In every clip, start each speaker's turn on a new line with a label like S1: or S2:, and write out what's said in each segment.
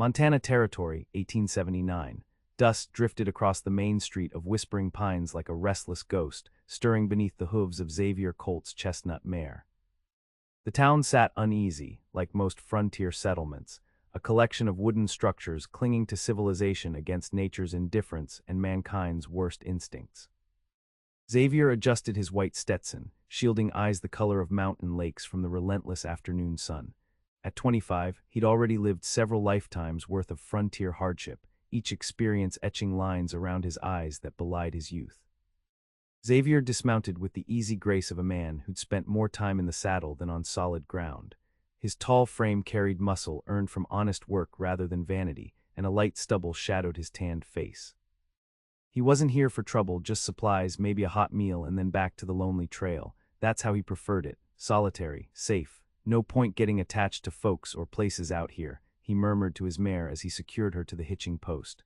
S1: Montana Territory, 1879. Dust drifted across the main street of Whispering Pines like a restless ghost, stirring beneath the hooves of Xavier Colt's chestnut mare. The town sat uneasy, like most frontier settlements, a collection of wooden structures clinging to civilization against nature's indifference and mankind's worst instincts. Xavier adjusted his white Stetson, shielding eyes the color of mountain lakes from the relentless afternoon sun. At 25, he'd already lived several lifetimes worth of frontier hardship, each experience etching lines around his eyes that belied his youth. Xavier dismounted with the easy grace of a man who'd spent more time in the saddle than on solid ground. His tall frame carried muscle earned from honest work rather than vanity, and a light stubble shadowed his tanned face. He wasn't here for trouble, just supplies, maybe a hot meal, and then back to the lonely trail. That's how he preferred it, solitary, safe. No point getting attached to folks or places out here, he murmured to his mare as he secured her to the hitching post.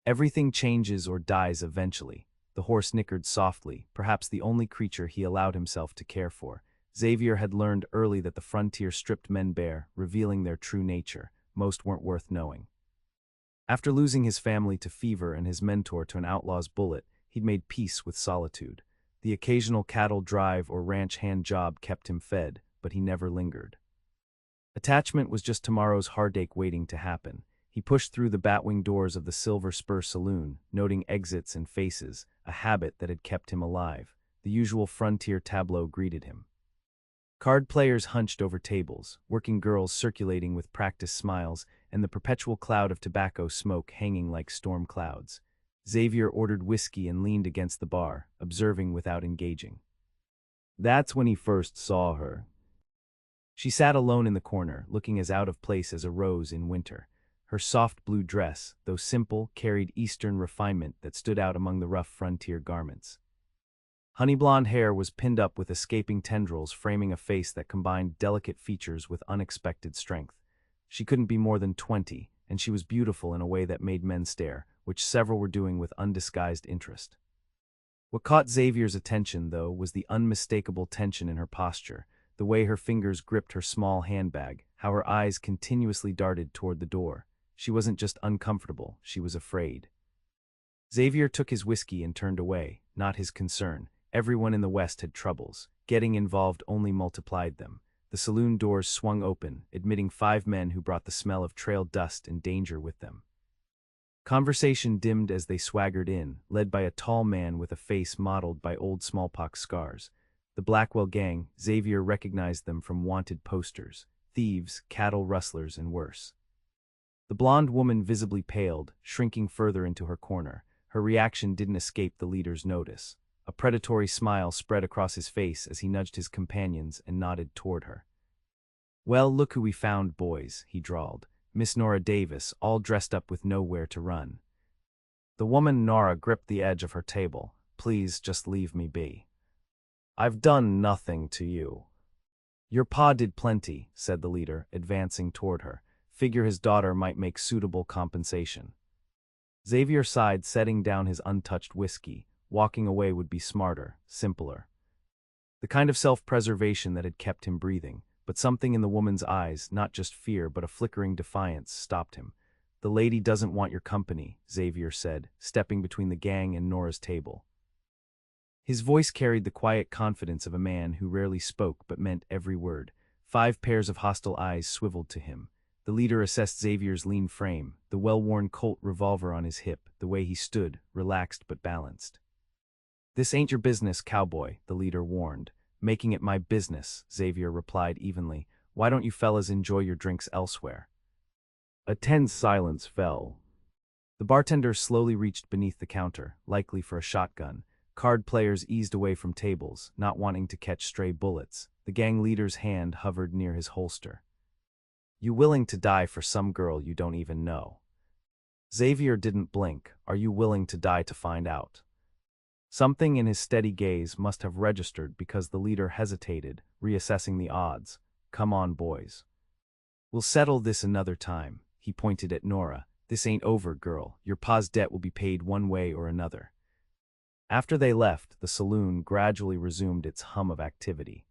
S1: Everything changes or dies eventually. The horse nickered softly, perhaps the only creature he allowed himself to care for. Xavier had learned early that the frontier stripped men bare, revealing their true nature. Most weren't worth knowing. After losing his family to fever and his mentor to an outlaw's bullet, he'd made peace with solitude. The occasional cattle drive or ranch hand job kept him fed, but he never lingered. Attachment was just tomorrow's heartache waiting to happen. He pushed through the batwing doors of the Silver Spur Saloon, noting exits and faces, a habit that had kept him alive. The usual frontier tableau greeted him. Card players hunched over tables, working girls circulating with practiced smiles, and the perpetual cloud of tobacco smoke hanging like storm clouds. Xavier ordered whiskey and leaned against the bar, observing without engaging. That's when he first saw her. She sat alone in the corner, looking as out of place as a rose in winter. Her soft blue dress, though simple, carried Eastern refinement that stood out among the rough frontier garments. Honey blonde hair was pinned up with escaping tendrils, framing a face that combined delicate features with unexpected strength. She couldn't be more than 20, and she was beautiful in a way that made men stare, which several were doing with undisguised interest. What caught Xavier's attention, though, was the unmistakable tension in her posture, the way her fingers gripped her small handbag, how her eyes continuously darted toward the door. She wasn't just uncomfortable, she was afraid. Xavier took his whiskey and turned away, not his concern. Everyone in the West had troubles. Getting involved only multiplied them. The saloon doors swung open, admitting 5 men who brought the smell of trail dust and danger with them. Conversation dimmed as they swaggered in, led by a tall man with a face mottled by old smallpox scars. The Blackwell gang. Xavier recognized them from wanted posters. Thieves, cattle rustlers, and worse. The blonde woman visibly paled, shrinking further into her corner. Her reaction didn't escape the leader's notice. A predatory smile spread across his face as he nudged his companions and nodded toward her. "Well, look who we found, boys," he drawled. "Miss Nora Davis, all dressed up with nowhere to run." The woman Nora gripped the edge of her table. "Please, just leave me be. I've done nothing to you." "Your pa did plenty," said the leader, advancing toward her. "Figure his daughter might make suitable compensation." Xavier sighed, setting down his untouched whiskey. Walking away would be smarter, simpler. The kind of self-preservation that had kept him breathing, but something in the woman's eyes, not just fear but a flickering defiance, stopped him. "The lady doesn't want your company," Xavier said, stepping between the gang and Nora's table. His voice carried the quiet confidence of a man who rarely spoke but meant every word. 5 pairs of hostile eyes swiveled to him. The leader assessed Xavier's lean frame, the well-worn Colt revolver on his hip, the way he stood, relaxed but balanced. "This ain't your business, cowboy," the leader warned. "Making it my business," Xavier replied evenly. "Why don't you fellas enjoy your drinks elsewhere?" A tense silence fell. The bartender slowly reached beneath the counter, likely for a shotgun. Card players eased away from tables, not wanting to catch stray bullets. The gang leader's hand hovered near his holster. "You willing to die for some girl you don't even know?" Xavier didn't blink. "Are you willing to die to find out?" Something in his steady gaze must have registered because the leader hesitated, reassessing the odds. "Come on, boys. We'll settle this another time." He pointed at Nora. "This ain't over, girl. Your pa's debt will be paid one way or another." After they left, the saloon gradually resumed its hum of activity.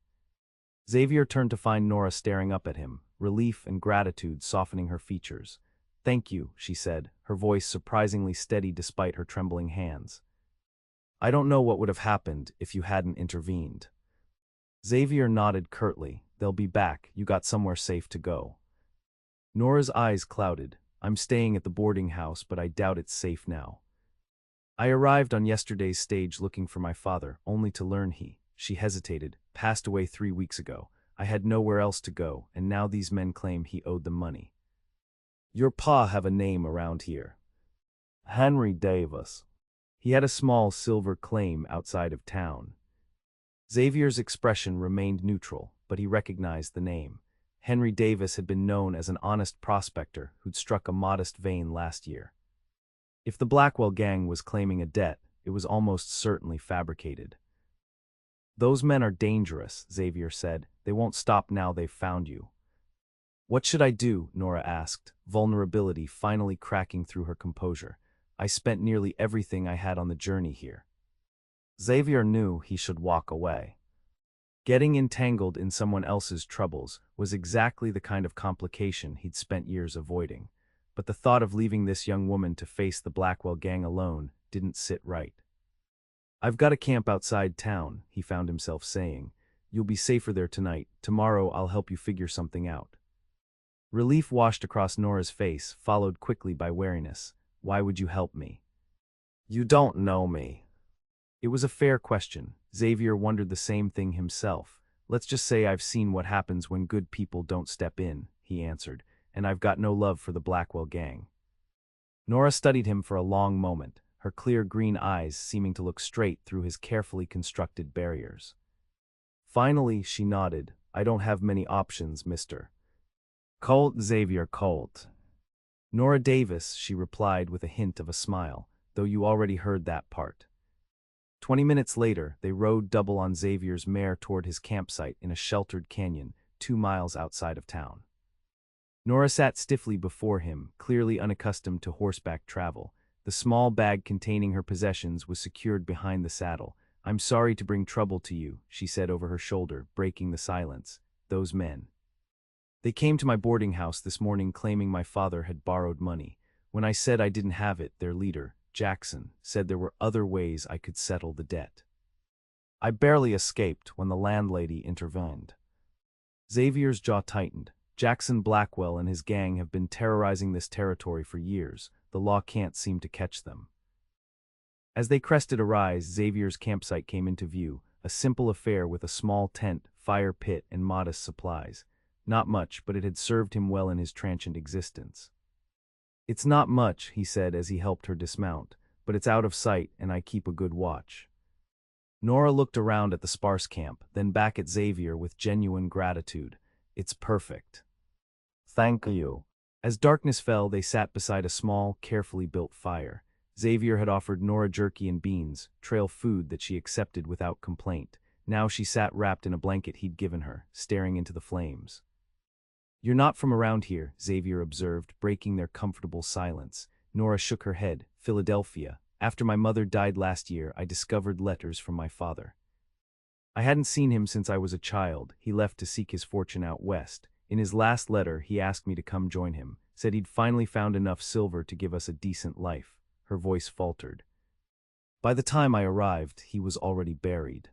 S1: Xavier turned to find Nora staring up at him, relief and gratitude softening her features. Thank you, she said, her voice surprisingly steady despite her trembling hands. I don't know what would have happened if you hadn't intervened. Xavier nodded curtly. They'll be back, you got somewhere safe to go. Nora's eyes clouded. I'm staying at the boarding house, but I doubt it's safe now. I arrived on yesterday's stage looking for my father, only to learn she hesitated, passed away 3 weeks ago. I had nowhere else to go, and now these men claim he owed them money. Your pa have a name around here. Henry Davis. He had a small silver claim outside of town. Xavier's expression remained neutral, but he recognized the name. Henry Davis had been known as an honest prospector who'd struck a modest vein last year. If the Blackwell gang was claiming a debt, it was almost certainly fabricated. Those men are dangerous, Xavier said. They won't stop now they've found you. What should I do? Nora asked, vulnerability finally cracking through her composure. I spent nearly everything I had on the journey here. Xavier knew he should walk away. Getting entangled in someone else's troubles was exactly the kind of complication he'd spent years avoiding, but the thought of leaving this young woman to face the Blackwell gang alone didn't sit right. I've got a camp outside town, he found himself saying. You'll be safer there tonight. Tomorrow I'll help you figure something out. Relief washed across Nora's face, followed quickly by wariness. Why would you help me? You don't know me. It was a fair question. Xavier wondered the same thing himself. Let's just say I've seen what happens when good people don't step in, he answered, and I've got no love for the Blackwell gang. Nora studied him for a long moment, her clear green eyes seeming to look straight through his carefully constructed barriers. Finally, she nodded. I don't have many options, Mr. Colt. Xavier Colt. Nora Davis, she replied with a hint of a smile, though you already heard that part. 20 minutes later, they rode double on Xavier's mare toward his campsite in a sheltered canyon 2 miles outside of town. Nora sat stiffly before him, clearly unaccustomed to horseback travel. The small bag containing her possessions was secured behind the saddle. I'm sorry to bring trouble to you, she said over her shoulder, breaking the silence. Those men. They came to my boarding house this morning claiming my father had borrowed money. When I said I didn't have it, their leader, Jackson, said there were other ways I could settle the debt. I barely escaped when the landlady intervened. Xavier's jaw tightened. Jackson Blackwell and his gang have been terrorizing this territory for years. The law can't seem to catch them. As they crested a rise, Xavier's campsite came into view, a simple affair with a small tent, fire pit, and modest supplies. Not much, but it had served him well in his transient existence. It's not much, he said as he helped her dismount, but it's out of sight and I keep a good watch. Nora looked around at the sparse camp, then back at Xavier with genuine gratitude. It's perfect. Thank you. As darkness fell, they sat beside a small, carefully built fire. Xavier had offered Nora jerky and beans, trail food that she accepted without complaint. Now she sat wrapped in a blanket he'd given her, staring into the flames. You're not from around here, Xavier observed, breaking their comfortable silence. Nora shook her head. Philadelphia. After my mother died last year, I discovered letters from my father. I hadn't seen him since I was a child. He left to seek his fortune out west. In his last letter, he asked me to come join him, said he'd finally found enough silver to give us a decent life. Her voice faltered. By the time I arrived, he was already buried.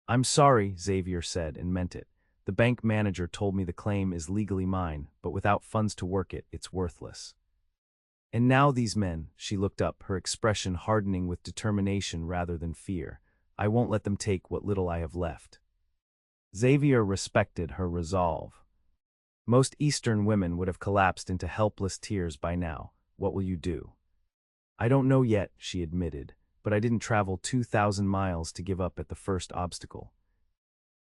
S1: I'm sorry, Xavier said, and meant it. The bank manager told me the claim is legally mine, but without funds to work it, it's worthless. And now these men, she looked up, her expression hardening with determination rather than fear. I won't let them take what little I have left. Xavier respected her resolve. Most Eastern women would have collapsed into helpless tears by now. What will you do? I don't know yet, she admitted, but I didn't travel 2,000 miles to give up at the first obstacle.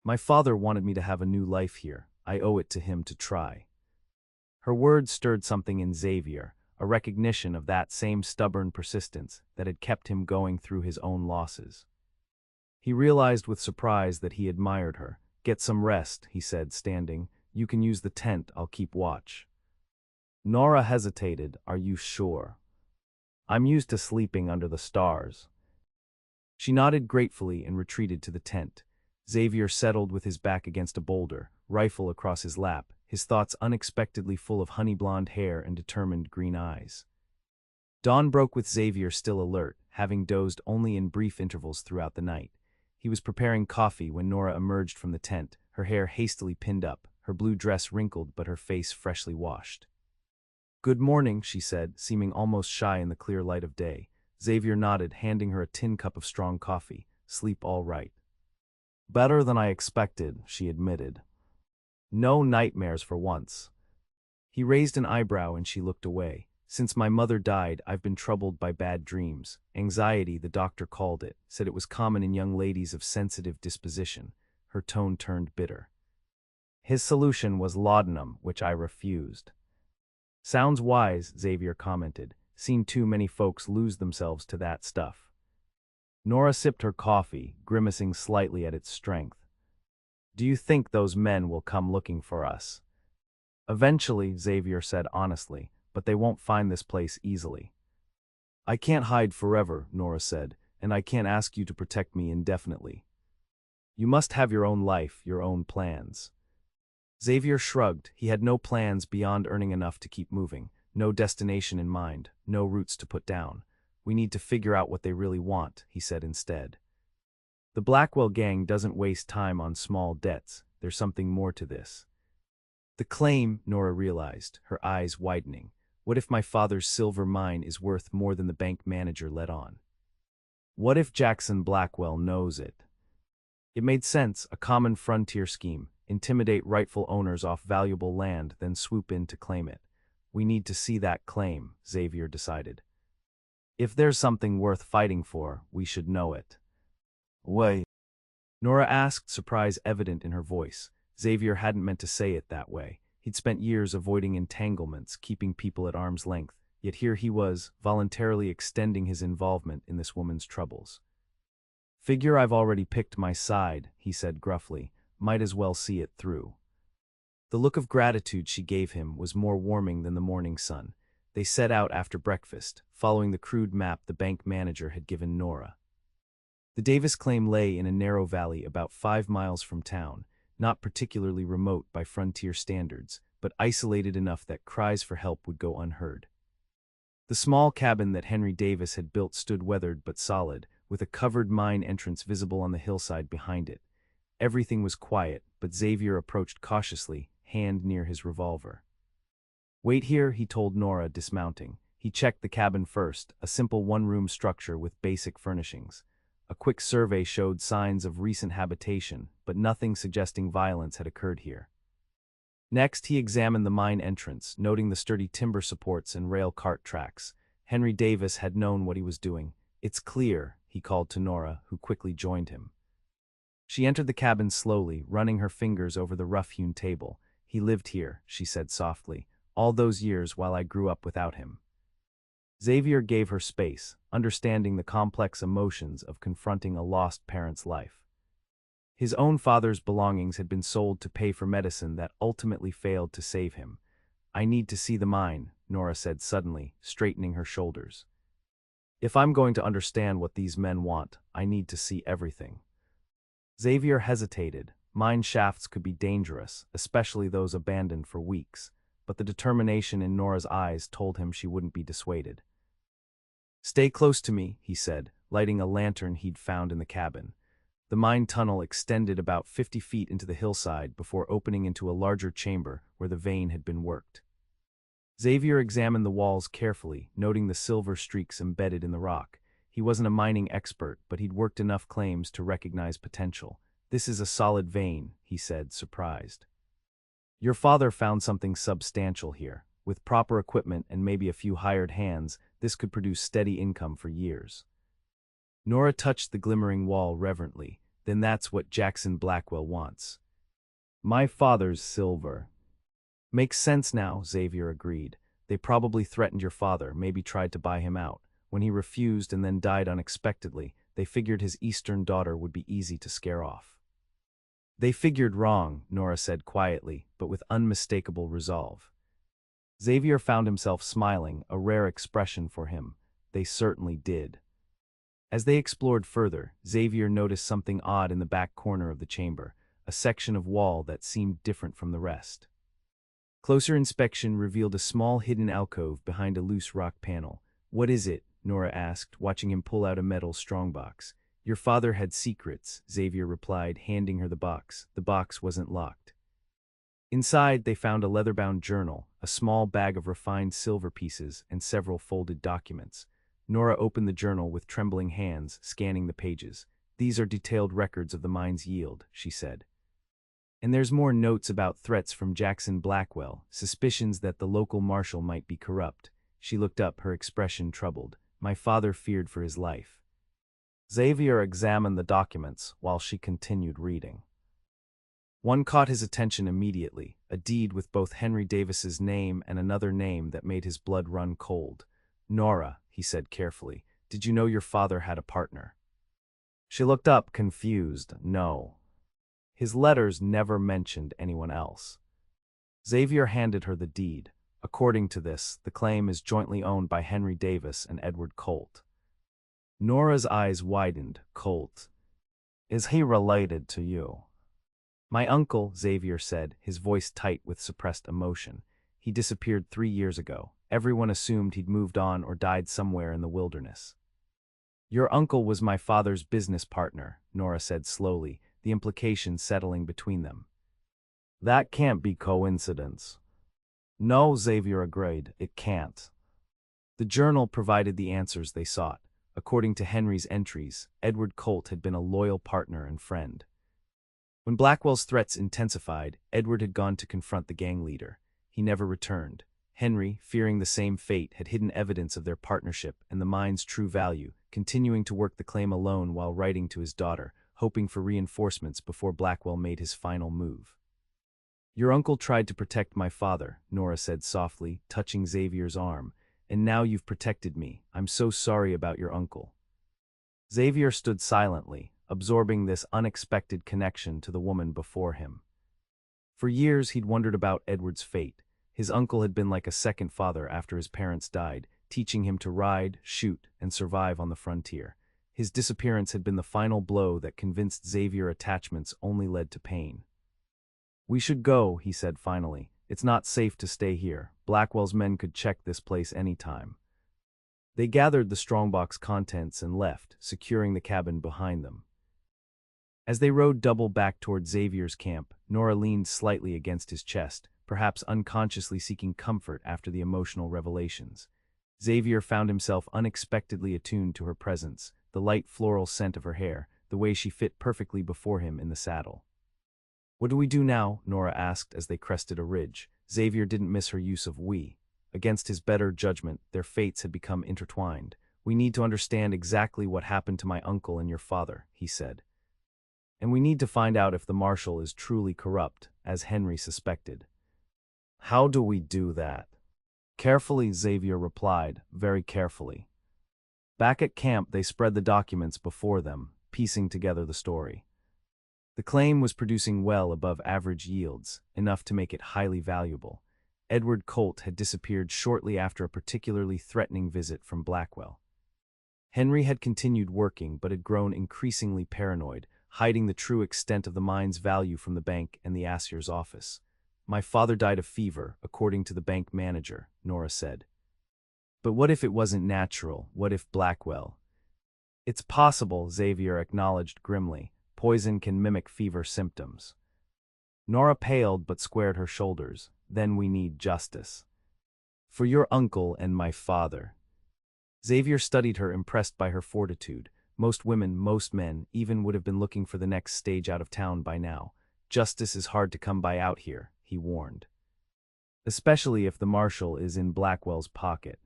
S1: My father wanted me to have a new life here. I owe it to him to try. Her words stirred something in Xavier, a recognition of that same stubborn persistence that had kept him going through his own losses. He realized with surprise that he admired her. Get some rest, he said, standing. You can use the tent, I'll keep watch. Nora hesitated. Are you sure? I'm used to sleeping under the stars. She nodded gratefully and retreated to the tent. Xavier settled with his back against a boulder, rifle across his lap, his thoughts unexpectedly full of honey-blonde hair and determined green eyes. Dawn broke with Xavier still alert, having dozed only in brief intervals throughout the night. He was preparing coffee when Nora emerged from the tent, her hair hastily pinned up, her blue dress wrinkled but her face freshly washed. "Good morning," she said, seeming almost shy in the clear light of day. Xavier nodded, handing her a tin cup of strong coffee. "Sleep all right." "Better than I expected," she admitted. "No nightmares for once." He raised an eyebrow and she looked away. "Since my mother died, I've been troubled by bad dreams. Anxiety, the doctor called it, said it was common in young ladies of sensitive disposition." Her tone turned bitter. "His solution was laudanum, which I refused." "Sounds wise," Xavier commented. "Seen too many folks lose themselves to that stuff." Nora sipped her coffee, grimacing slightly at its strength. "Do you think those men will come looking for us?" "Eventually," Xavier said honestly, "but they won't find this place easily." "I can't hide forever," Nora said, "and I can't ask you to protect me indefinitely. You must have your own life, your own plans." Xavier shrugged. He had no plans beyond earning enough to keep moving, no destination in mind, no roots to put down. "We need to figure out what they really want," he said instead. "The Blackwell gang doesn't waste time on small debts. There's something more to this." "The claim," Nora realized, her eyes widening. "What if my father's silver mine is worth more than the bank manager let on? What if Jackson Blackwell knows it?" It made sense, a common frontier scheme: intimidate rightful owners off valuable land, then swoop in to claim it. "We need to see that claim," Xavier decided. "If there's something worth fighting for, we should know it." "Wait?" Nora asked, surprise evident in her voice. Xavier hadn't meant to say it that way. He'd spent years avoiding entanglements, keeping people at arm's length, yet here he was, voluntarily extending his involvement in this woman's troubles. "Figure I've already picked my side," he said gruffly. "Might as well see it through." The look of gratitude she gave him was more warming than the morning sun. They set out after breakfast, following the crude map the bank manager had given Nora. The Davis claim lay in a narrow valley about 5 miles from town, not particularly remote by frontier standards, but isolated enough that cries for help would go unheard. The small cabin that Henry Davis had built stood weathered but solid, with a covered mine entrance visible on the hillside behind it. Everything was quiet, but Xavier approached cautiously, hand near his revolver. "Wait here," he told Nora, dismounting. He checked the cabin first, a simple one-room structure with basic furnishings. A quick survey showed signs of recent habitation, but nothing suggesting violence had occurred here. Next, he examined the mine entrance, noting the sturdy timber supports and rail cart tracks. Henry Davis had known what he was doing. "It's clear," he called to Nora, who quickly joined him. She entered the cabin slowly, running her fingers over the rough-hewn table. "He lived here," she said softly, "all those years while I grew up without him." Xavier gave her space, understanding the complex emotions of confronting a lost parent's life. His own father's belongings had been sold to pay for medicine that ultimately failed to save him. "I need to see the mine," Nora said suddenly, straightening her shoulders. "If I'm going to understand what these men want, I need to see everything." Xavier hesitated. Mine shafts could be dangerous, especially those abandoned for weeks, but the determination in Nora's eyes told him she wouldn't be dissuaded. "Stay close to me," he said, lighting a lantern he'd found in the cabin. The mine tunnel extended about 50 feet into the hillside before opening into a larger chamber where the vein had been worked. Xavier examined the walls carefully, noting the silver streaks embedded in the rock. He wasn't a mining expert, but he'd worked enough claims to recognize potential. "This is a solid vein," he said, surprised. "Your father found something substantial here. With proper equipment and maybe a few hired hands, this could produce steady income for years." Nora touched the glimmering wall reverently. "Then that's what Jackson Blackwell wants." "My father's silver." "Makes sense now," Xavier agreed. "They probably threatened your father, maybe tried to buy him out. When he refused and then died unexpectedly, they figured his Eastern daughter would be easy to scare off." "They figured wrong," Nora said quietly, but with unmistakable resolve. Xavier found himself smiling, a rare expression for him. "They certainly did." As they explored further, Xavier noticed something odd in the back corner of the chamber, a section of wall that seemed different from the rest. Closer inspection revealed a small hidden alcove behind a loose rock panel. "What is it?" Nora asked, watching him pull out a metal strongbox. "Your father had secrets," Xavier replied, handing her the box. The box wasn't locked. Inside, they found a leather-bound journal, a small bag of refined silver pieces, and several folded documents. Nora opened the journal with trembling hands, scanning the pages. "These are detailed records of the mine's yield," she said. "And there's more notes about threats from Jackson Blackwell, suspicions that the local marshal might be corrupt." She looked up, her expression troubled. "My father feared for his life." Xavier examined the documents while she continued reading. One caught his attention immediately, a deed with both Henry Davis's name and another name that made his blood run cold. "Nora," he said carefully, "did you know your father had a partner?" She looked up, confused. "No. His letters never mentioned anyone else." Xavier handed her the deed. "According to this, the claim is jointly owned by Henry Davis and Edward Colt." Nora's eyes widened. "Colt? Is he related to you?" "My uncle," Xavier said, his voice tight with suppressed emotion. "He disappeared 3 years ago. Everyone assumed he'd moved on or died somewhere in the wilderness." "Your uncle was my father's business partner," Nora said slowly, the implication settling between them. "That can't be coincidence." "No," Xavier agreed, "it can't." The journal provided the answers they sought. According to Henry's entries, Edward Colt had been a loyal partner and friend. When Blackwell's threats intensified, Edward had gone to confront the gang leader. He never returned. Henry, fearing the same fate, had hidden evidence of their partnership and the mine's true value, continuing to work the claim alone while writing to his daughter, hoping for reinforcements before Blackwell made his final move. "Your uncle tried to protect my father," Nora said softly, touching Xavier's arm. "And now you've protected me. I'm so sorry about your uncle." Xavier stood silently, absorbing this unexpected connection to the woman before him. For years he'd wondered about Edward's fate. His uncle had been like a second father after his parents died, teaching him to ride, shoot, and survive on the frontier. His disappearance had been the final blow that convinced Xavier attachments only led to pain. "We should go," he said finally. "It's not safe to stay here. Blackwell's men could check this place any time." They gathered the strongbox contents and left, securing the cabin behind them. As they rode double back toward Xavier's camp, Nora leaned slightly against his chest, perhaps unconsciously seeking comfort after the emotional revelations. Xavier found himself unexpectedly attuned to her presence, the light floral scent of her hair, the way she fit perfectly before him in the saddle. "What do we do now?" Nora asked as they crested a ridge. Xavier didn't miss her use of "we." Against his better judgment, their fates had become intertwined. "We need to understand exactly what happened to my uncle and your father," he said. "And we need to find out if the marshal is truly corrupt, as Henry suspected." "How do we do that?" "Carefully," Xavier replied, "very carefully." Back at camp, they spread the documents before them, piecing together the story. The claim was producing well above average yields, enough to make it highly valuable. Edward Colt had disappeared shortly after a particularly threatening visit from Blackwell. Henry had continued working but had grown increasingly paranoid, hiding the true extent of the mine's value from the bank and the assier's office. "My father died of fever, according to the bank manager," Nora said. "But what if it wasn't natural? What if Blackwell—" "It's possible," Xavier acknowledged grimly. "Poison can mimic fever symptoms." Nora paled but squared her shoulders. "Then we need justice. For your uncle and my father." Xavier studied her, impressed by her fortitude. Most women, most men, even would have been looking for the next stage out of town by now. "Justice is hard to come by out here," he warned. "Especially if the marshal is in Blackwell's pocket."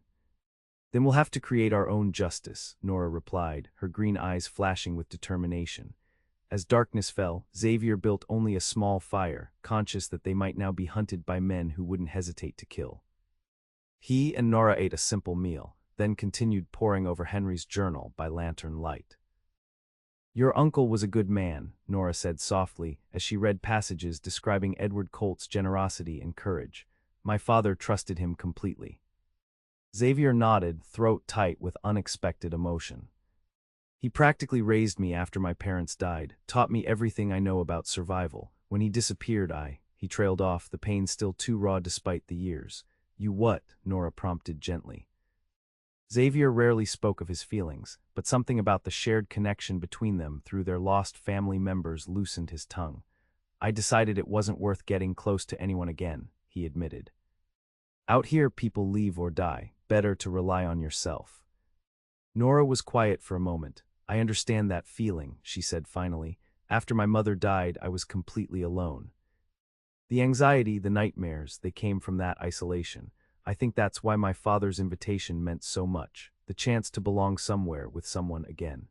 S1: "Then we'll have to create our own justice," Nora replied, her green eyes flashing with determination. As darkness fell, Xavier built only a small fire, conscious that they might now be hunted by men who wouldn't hesitate to kill. He and Nora ate a simple meal, then continued poring over Henry's journal by lantern light. "Your uncle was a good man," Nora said softly as she read passages describing Edward Colt's generosity and courage. "My father trusted him completely." Xavier nodded, throat tight with unexpected emotion. He practically raised me after my parents died, taught me everything I know about survival. When he disappeared, he trailed off, the pain still too raw despite the years. You what? Nora prompted gently. Xavier rarely spoke of his feelings, but something about the shared connection between them through their lost family members loosened his tongue. I decided it wasn't worth getting close to anyone again, he admitted. Out here, people leave or die. Better to rely on yourself. Nora was quiet for a moment. I understand that feeling, she said finally. After my mother died, I was completely alone. The anxiety, the nightmares, they came from that isolation. I think that's why my father's invitation meant so much, the chance to belong somewhere with someone again.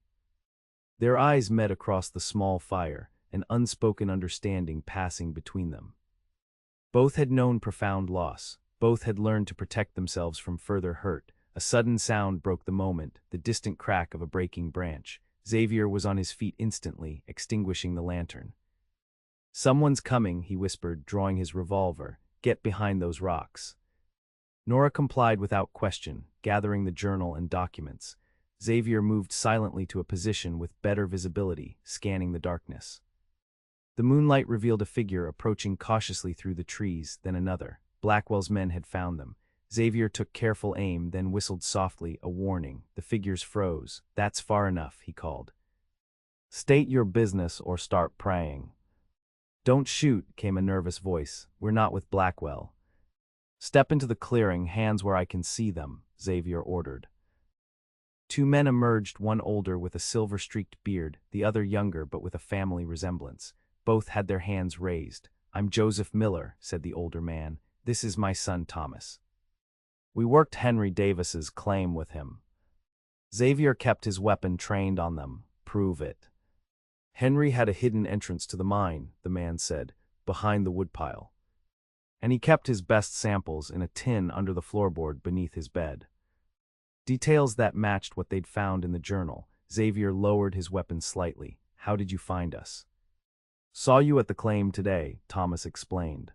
S1: Their eyes met across the small fire, an unspoken understanding passing between them. Both had known profound loss. Both had learned to protect themselves from further hurt. A sudden sound broke the moment, the distant crack of a breaking branch. Xavier was on his feet instantly, extinguishing the lantern. Someone's coming, he whispered, drawing his revolver. Get behind those rocks. Nora complied without question, gathering the journal and documents. Xavier moved silently to a position with better visibility, scanning the darkness. The moonlight revealed a figure approaching cautiously through the trees, then another. Blackwell's men had found them. Xavier took careful aim, then whistled softly, a warning. The figures froze. That's far enough, he called. State your business or start praying. Don't shoot, came a nervous voice. We're not with Blackwell. Step into the clearing, hands where I can see them, Xavier ordered. Two men emerged, one older with a silver-streaked beard, the other younger but with a family resemblance. Both had their hands raised. I'm Joseph Miller, said the older man. This is my son Thomas. We worked Henry Davis's claim with him. Xavier kept his weapon trained on them. Prove it. Henry had a hidden entrance to the mine, the man said, behind the woodpile. And he kept his best samples in a tin under the floorboard beneath his bed. Details that matched what they'd found in the journal. Xavier lowered his weapon slightly. How did you find us? Saw you at the claim today, Thomas explained.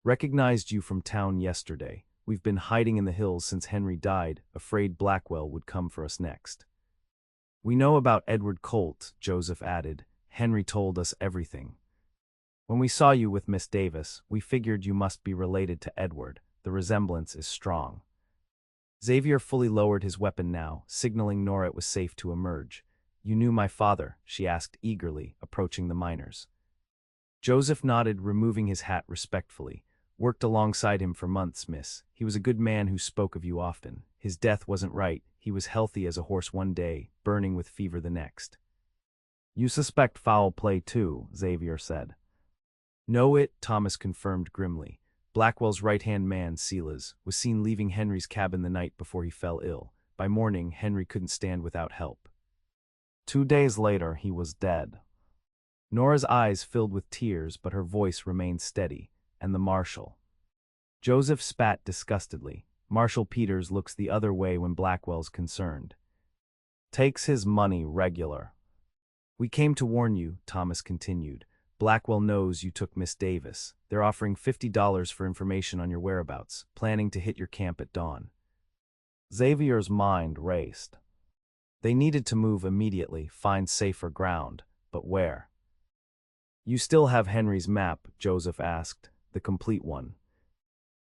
S1: Recognized you from town yesterday. We've been hiding in the hills since Henry died, afraid Blackwell would come for us next. We know about Edward Colt, Joseph added. Henry told us everything. When we saw you with Miss Davis, we figured you must be related to Edward. The resemblance is strong. Xavier fully lowered his weapon now, signaling Nora it was safe to emerge. You knew my father, she asked eagerly, approaching the miners. Joseph nodded, removing his hat respectfully. Worked alongside him for months, miss. He was a good man who spoke of you often. His death wasn't right. He was healthy as a horse one day, burning with fever the next. You suspect foul play too, Xavier said. Know it, Thomas confirmed grimly. Blackwell's right-hand man, Silas, was seen leaving Henry's cabin the night before he fell ill. By morning, Henry couldn't stand without help. 2 days later, he was dead. Nora's eyes filled with tears, but her voice remained steady. And the marshal. Joseph spat disgustedly. Marshal Peters looks the other way when Blackwell's concerned. Takes his money regular. We came to warn you, Thomas continued. Blackwell knows you took Miss Davis. They're offering $50 for information on your whereabouts, planning to hit your camp at dawn. Xavier's mind raced. They needed to move immediately, find safer ground, but where? You still have Henry's map, Joseph asked. The complete one.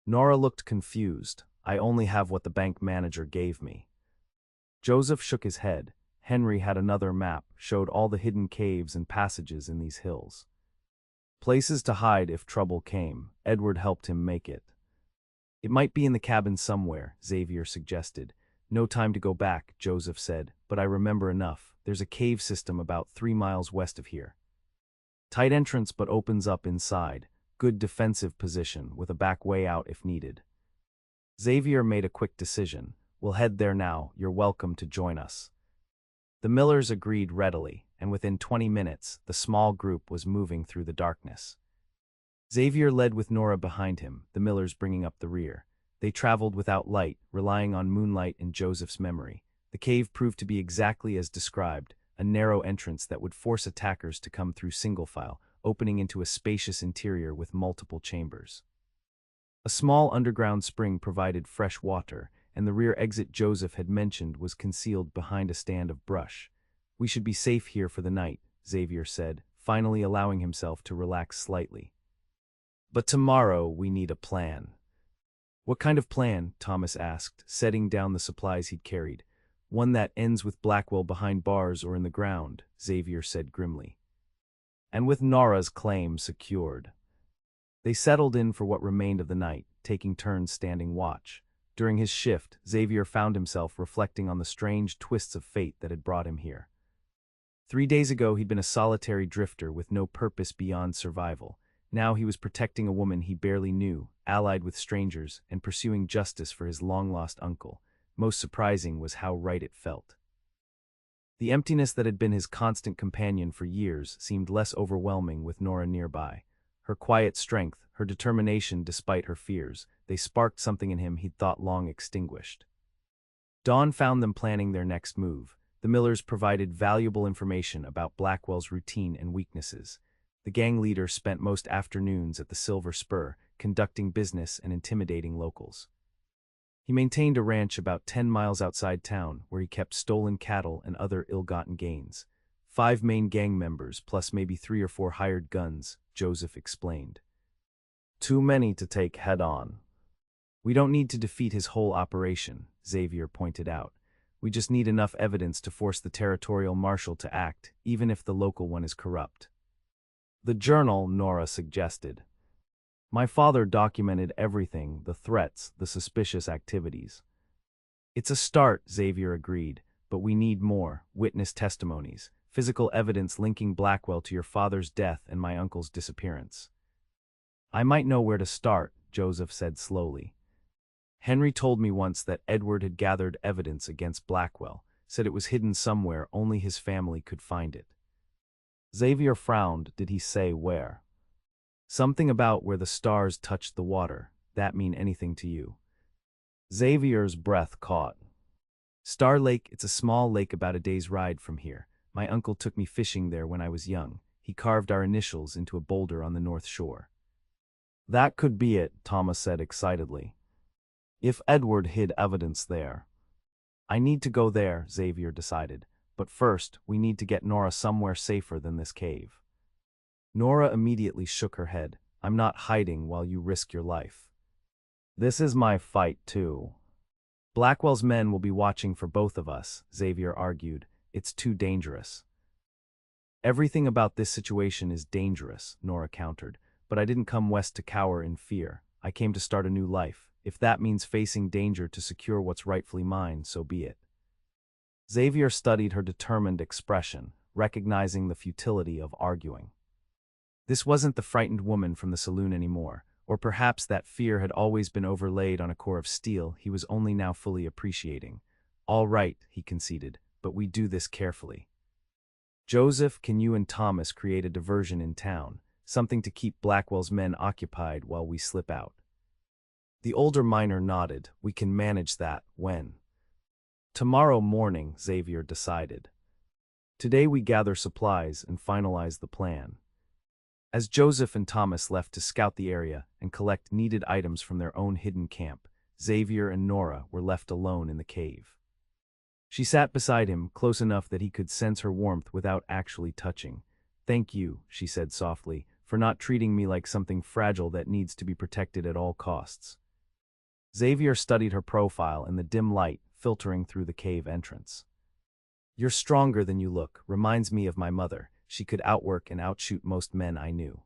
S1: Nora looked confused. I only have what the bank manager gave me. Joseph shook his head. Henry had another map, showed all the hidden caves and passages in these hills. Places to hide if trouble came. Edward helped him make it. It might be in the cabin somewhere, Xavier suggested. No time to go back, Joseph said, but I remember enough. There's a cave system about 3 miles west of here. Tight entrance but opens up inside. Good defensive position, with a back way out if needed. Xavier made a quick decision. We'll head there now. You're welcome to join us. The Millers agreed readily, and within 20 minutes, the small group was moving through the darkness. Xavier led with Nora behind him, the Millers bringing up the rear. They traveled without light, relying on moonlight and Joseph's memory. The cave proved to be exactly as described, a narrow entrance that would force attackers to come through single file, opening into a spacious interior with multiple chambers. A small underground spring provided fresh water, and the rear exit Joseph had mentioned was concealed behind a stand of brush. We should be safe here for the night, Xavier said, finally allowing himself to relax slightly. But tomorrow we need a plan. What kind of plan? Thomas asked, setting down the supplies he'd carried. One that ends with Blackwell behind bars or in the ground, Xavier said grimly. And with Nora's claim secured. They settled in for what remained of the night, taking turns standing watch. During his shift, Xavier found himself reflecting on the strange twists of fate that had brought him here. 3 days ago he'd been a solitary drifter with no purpose beyond survival. Now he was protecting a woman he barely knew, allied with strangers, and pursuing justice for his long-lost uncle. Most surprising was how right it felt. The emptiness that had been his constant companion for years seemed less overwhelming with Nora nearby. Her quiet strength, her determination despite her fears, they sparked something in him he'd thought long extinguished. Dawn found them planning their next move. The Millers provided valuable information about Blackwell's routine and weaknesses. The gang leader spent most afternoons at the Silver Spur, conducting business and intimidating locals. He maintained a ranch about 10 miles outside town, where he kept stolen cattle and other ill-gotten gains. 5 main gang members, plus maybe 3 or 4 hired guns, Joseph explained. Too many to take head-on. We don't need to defeat his whole operation, Xavier pointed out. We just need enough evidence to force the territorial marshal to act, even if the local one is corrupt. The journal, Nora suggested. My father documented everything, the threats, the suspicious activities. It's a start, Xavier agreed, but we need more, witness testimonies, physical evidence linking Blackwell to your father's death and my uncle's disappearance. I might know where to start, Joseph said slowly. Henry told me once that Edward had gathered evidence against Blackwell, said it was hidden somewhere only his family could find it. Xavier frowned. Did he say where? Something about where the stars touched the water. That mean anything to you? Xavier's breath caught. Star Lake, it's a small lake about a day's ride from here. My uncle took me fishing there when I was young. He carved our initials into a boulder on the north shore. That could be it, Thomas said excitedly. If Edward hid evidence there. I need to go there, Xavier decided. But first, we need to get Nora somewhere safer than this cave. Nora immediately shook her head. I'm not hiding while you risk your life. This is my fight too. Blackwell's men will be watching for both of us, Xavier argued. It's too dangerous. Everything about this situation is dangerous, Nora countered. But I didn't come west to cower in fear. I came to start a new life. If that means facing danger to secure what's rightfully mine, so be it. Xavier studied her determined expression, recognizing the futility of arguing. This wasn't the frightened woman from the saloon anymore, or perhaps that fear had always been overlaid on a core of steel he was only now fully appreciating. All right, he conceded, but we do this carefully. Joseph, can you and Thomas create a diversion in town, something to keep Blackwell's men occupied while we slip out? The older miner nodded. We can manage that. When? Tomorrow morning, Xavier decided. Today we gather supplies and finalize the plan. As Joseph and Thomas left to scout the area and collect needed items from their own hidden camp, Xavier and Nora were left alone in the cave. She sat beside him, close enough that he could sense her warmth without actually touching. Thank you, she said softly, for not treating me like something fragile that needs to be protected at all costs. Xavier studied her profile in the dim light filtering through the cave entrance. You're stronger than you look, reminds me of my mother. She could outwork and outshoot most men I knew.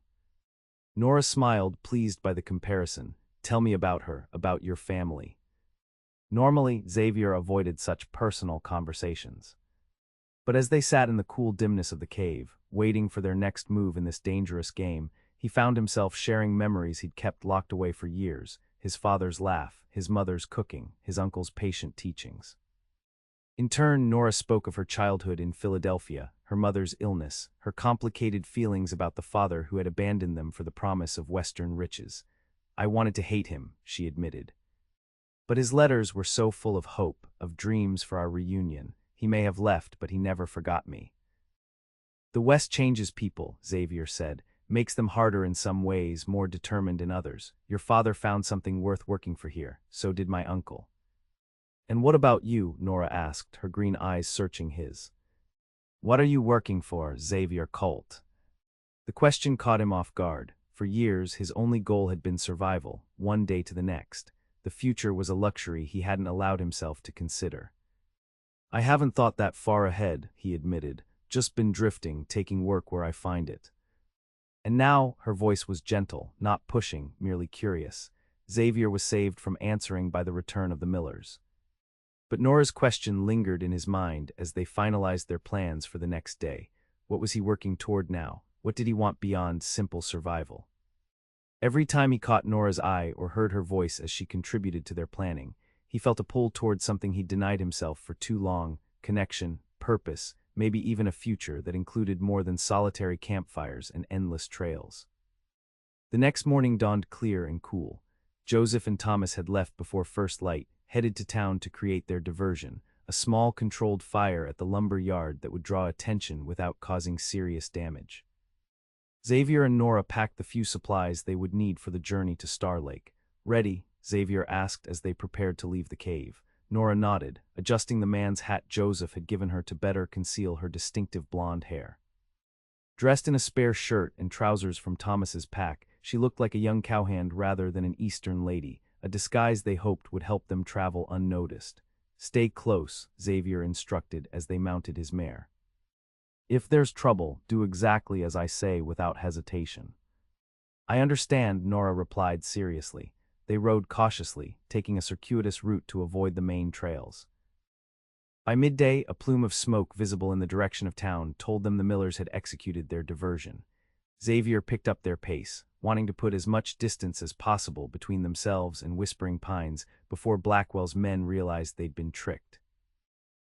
S1: Nora smiled, pleased by the comparison. Tell me about her, about your family. Normally, Xavier avoided such personal conversations. But as they sat in the cool dimness of the cave, waiting for their next move in this dangerous game, he found himself sharing memories he'd kept locked away for years. His father's laugh, his mother's cooking, his uncle's patient teachings. In turn, Nora spoke of her childhood in Philadelphia, her mother's illness, her complicated feelings about the father who had abandoned them for the promise of Western riches. I wanted to hate him, she admitted. But his letters were so full of hope, of dreams for our reunion. He may have left, but he never forgot me. The West changes people, Xavier said, makes them harder in some ways, more determined in others. Your father found something worth working for here, so did my uncle. And what about you? Nora asked, her green eyes searching his. What are you working for, Xavier Colt? The question caught him off guard. For years, his only goal had been survival, one day to the next. The future was a luxury he hadn't allowed himself to consider. I haven't thought that far ahead, he admitted. Just been drifting, taking work where I find it. And now, her voice was gentle, not pushing, merely curious. Xavier was saved from answering by the return of the Millers. But Nora's question lingered in his mind as they finalized their plans for the next day. What was he working toward now? What did he want beyond simple survival? Every time he caught Nora's eye or heard her voice as she contributed to their planning, he felt a pull toward something he'd denied himself for too long: connection, purpose, maybe even a future that included more than solitary campfires and endless trails. The next morning dawned clear and cool. Joseph and Thomas had left before first light, headed to town to create their diversion, a small controlled fire at the lumber yard that would draw attention without causing serious damage. Xavier and Nora packed the few supplies they would need for the journey to Star Lake. Ready? Xavier asked as they prepared to leave the cave. Nora nodded, adjusting the man's hat Joseph had given her to better conceal her distinctive blonde hair. Dressed in a spare shirt and trousers from Thomas's pack, she looked like a young cowhand rather than an Eastern lady, a disguise they hoped would help them travel unnoticed. Stay close, Xavier instructed as they mounted his mare. If there's trouble, do exactly as I say without hesitation. I understand, Nora replied seriously. They rode cautiously, taking a circuitous route to avoid the main trails. By midday, a plume of smoke visible in the direction of town told them the Millers had executed their diversion. Xavier picked up their pace, wanting to put as much distance as possible between themselves and Whispering Pines before Blackwell's men realized they'd been tricked.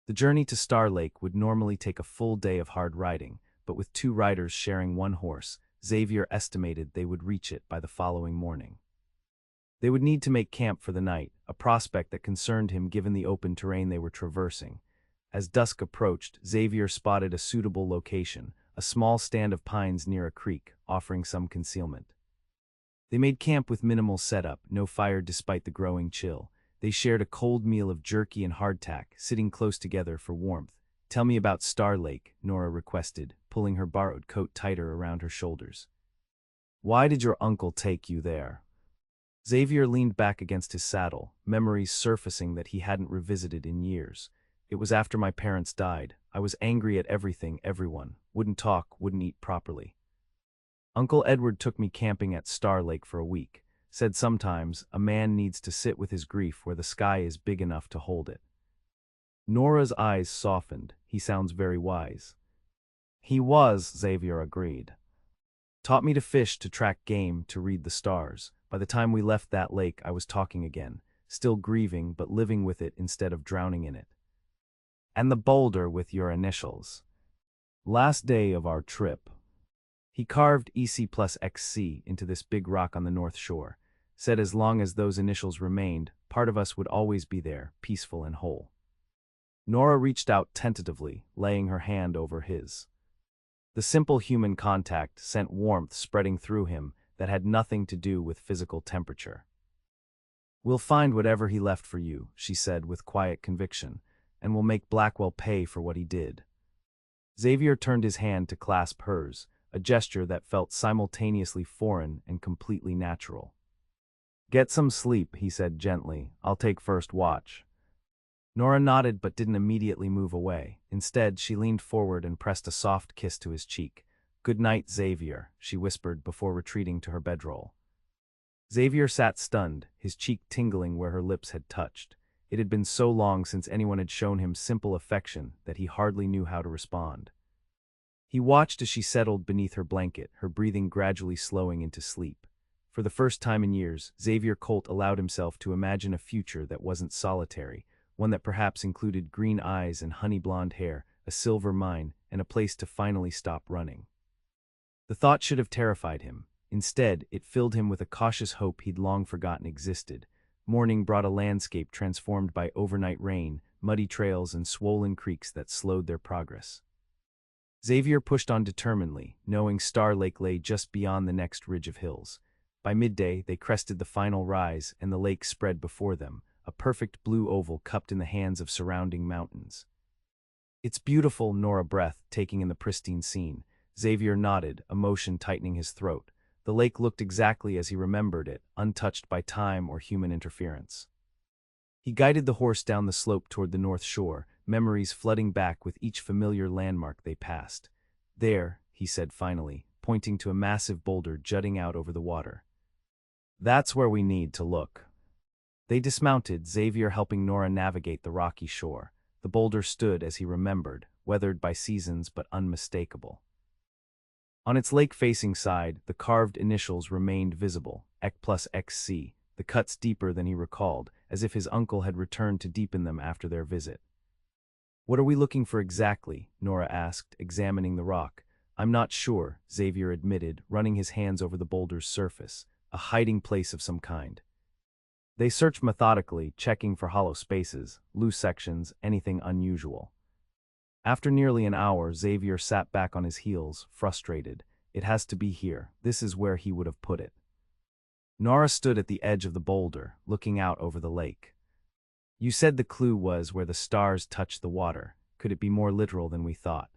S1: The journey to Star Lake would normally take a full day of hard riding, but with two riders sharing one horse, Xavier estimated they would reach it by the following morning. They would need to make camp for the night, a prospect that concerned him given the open terrain they were traversing. As dusk approached, Xavier spotted a suitable location, a small stand of pines near a creek, offering some concealment. They made camp with minimal setup, no fire despite the growing chill. They shared a cold meal of jerky and hardtack, sitting close together for warmth. Tell me about Star Lake, Nora requested, pulling her borrowed coat tighter around her shoulders. Why did your uncle take you there? Xavier leaned back against his saddle, memories surfacing that he hadn't revisited in years. It was after my parents died. I was angry at everything, everyone. Wouldn't talk, wouldn't eat properly. Uncle Edward took me camping at Star Lake for a week. Said sometimes a man needs to sit with his grief where the sky is big enough to hold it. Nora's eyes softened. He sounds very wise. He was, Xavier agreed. Taught me to fish, to track game, to read the stars. By the time we left that lake, I was talking again, still grieving but living with it instead of drowning in it. And the boulder with your initials. Last day of our trip. He carved EC plus XC into this big rock on the north shore, said as long as those initials remained, part of us would always be there, peaceful and whole. Nora reached out tentatively, laying her hand over his. The simple human contact sent warmth spreading through him that had nothing to do with physical temperature. We'll find whatever he left for you, she said with quiet conviction, and we'll make Blackwell pay for what he did. Xavier turned his hand to clasp hers, a gesture that felt simultaneously foreign and completely natural. Get some sleep, he said gently. I'll take first watch. Nora nodded but didn't immediately move away. Instead, she leaned forward and pressed a soft kiss to his cheek. Good night, Xavier, she whispered before retreating to her bedroll. Xavier sat stunned, his cheek tingling where her lips had touched. It had been so long since anyone had shown him simple affection that he hardly knew how to respond. He watched as she settled beneath her blanket, her breathing gradually slowing into sleep. For the first time in years, Xavier Colt allowed himself to imagine a future that wasn't solitary, one that perhaps included green eyes and honey blonde hair, a silver mine, and a place to finally stop running. The thought should have terrified him. Instead, it filled him with a cautious hope he'd long forgotten existed. Morning brought a landscape transformed by overnight rain, muddy trails, and swollen creeks that slowed their progress. Xavier pushed on determinedly, knowing Star Lake lay just beyond the next ridge of hills. By midday, they crested the final rise, and the lake spread before them, a perfect blue oval cupped in the hands of surrounding mountains. It's beautiful, Nora breathed, taking in the pristine scene. Xavier nodded, emotion tightening his throat. The lake looked exactly as he remembered it, untouched by time or human interference. He guided the horse down the slope toward the north shore, memories flooding back with each familiar landmark they passed. There, he said finally, pointing to a massive boulder jutting out over the water. That's where we need to look. They dismounted, Xavier helping Nora navigate the rocky shore. The boulder stood as he remembered, weathered by seasons but unmistakable. On its lake-facing side, the carved initials remained visible, EC+XC, the cuts deeper than he recalled, as if his uncle had returned to deepen them after their visit. What are we looking for exactly? Nora asked, examining the rock. I'm not sure, Xavier admitted, running his hands over the boulder's surface, a hiding place of some kind. They searched methodically, checking for hollow spaces, loose sections, anything unusual. After nearly an hour, Xavier sat back on his heels, frustrated. It has to be here. This is where he would have put it. Nora stood at the edge of the boulder, looking out over the lake. You said the clue was where the stars touched the water. Could it be more literal than we thought?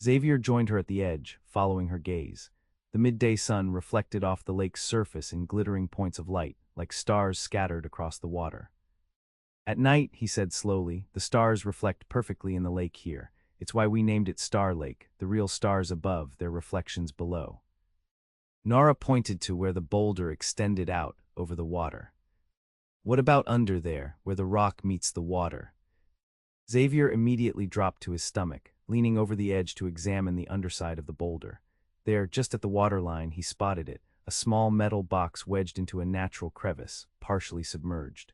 S1: Xavier joined her at the edge, following her gaze. The midday sun reflected off the lake's surface in glittering points of light, like stars scattered across the water. At night, he said slowly, the stars reflect perfectly in the lake here. It's why we named it Star Lake, the real stars above, their reflections below. Nora pointed to where the boulder extended out over the water. What about under there, where the rock meets the water? Xavier immediately dropped to his stomach, leaning over the edge to examine the underside of the boulder. There, just at the waterline, he spotted it, a small metal box wedged into a natural crevice, partially submerged.